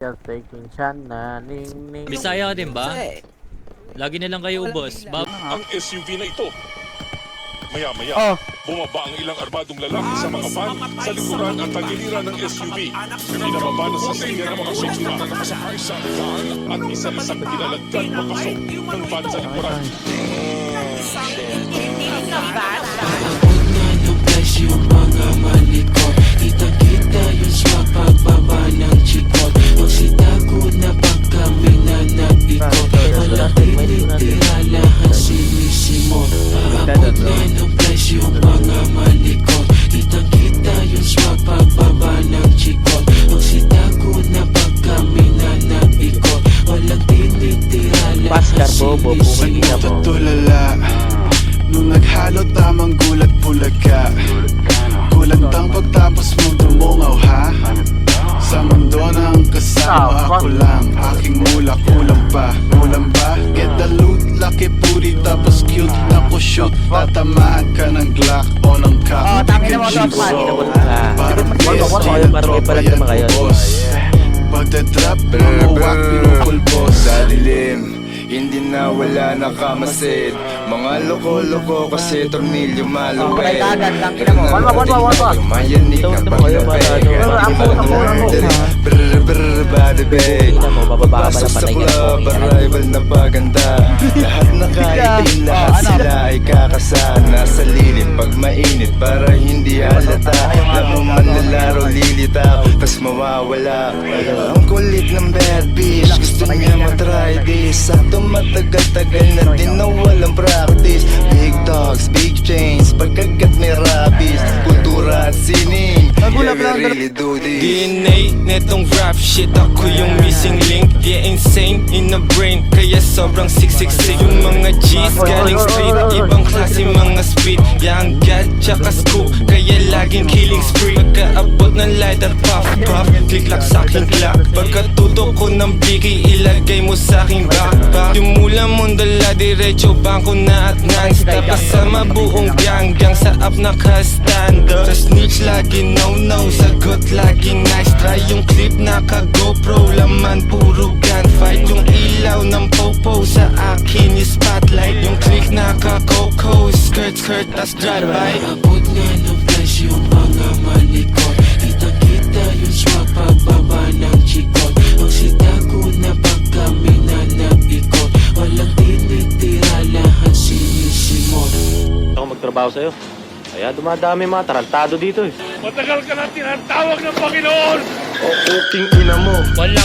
Just taking shot na ning. Bisaya ka din ba? Lagi na lang kayo ubos. Ang SUV na ito. Maya-maya, bumaba ang ilang armadong lalaki sa mga van sa likuran at tagiliran ng SUV. Pinababa na sa singer ng mga sosura na nakasakay sa van at isa-isang pinalagdan papasok ng van sa likuran. Yung mga malikot, kita-kita yung swag pagbaba ng chikot. Magsitago na pag kami na nag-ikot, walang tinitira lahat sinisimot. Paabot na ng flash yung mga malikot, kita-kita yung swag pagbaba ng chikot. Magsitago na pag kami na nag-ikot, walang tinitira lahat sinisimot. Tutulala nung naghalo tamang gulat bulaga. Kulandang pagtapos mo dumungaw ha. Sa mundo ng kasama ako lang. Aking mula kulang pa. Kulang ba? Get the loot, laki puri tapos cute na ko shoot. Tatamaan ka ng Glock o ng cock. tangin mo to, Parang parang pala naman kayo. Pagdadrop, bumuwak, pinupulbos. Sa dilim, hindi na wala nakamasid. Mga loko-loko kasi tornilyo maluwet. Mayanig ang pagkakaya. Brr body bag. Papasok sa club, arrival na paganda. Lahat na kahit lahat sila ay kakasana. Sa lilim pag mainit para hindi halata. Lamang manlalaro lilitaw, tas mawawala. Ang kulit ng bad bitch, gusto niya matry this. Sakto matagal-tagal na din na walang practice. Big dogs, big chains, pagkagat may rabies. Kultura at sining, yeah we really do this. DNA netong rap shit, ako yung missing link. Yeah, insane in the brain, kaya sobrang siksik-sik. Yung mga G's galing street, ibang klase mga speed. Yang gat tsaka scoop, kaya laging killing spree. Pagkaabot ng lighter puff puff, click-clack sa aking clock. Pagkatutok ko ng biki, ilagay mo sa aking backpack. Yung mula mong dala, diretso bangko na at non-stop. Kasama buong gang sa up nakastanda. Sa snitch lagi no-no, sagot lagi nice try. Yung clip naka-GoPro, laman puro gunfight. Yung ilaw ng popo sa akin yung spotlight. Yung click naka-coco, skirt tas drive-by. Abot nga ng flash yung mga malikot, kita-kita yung swag pagbaba ng chikot. Magsitago na pag kami na nag-ikot, walang tinitira lahat sinisimot. Ako magtrabaho sa'yo. Kaya dumadami mga tarantado dito eh. Matagal ka na tinatawag ng Panginoon! O uking ina mo. Walang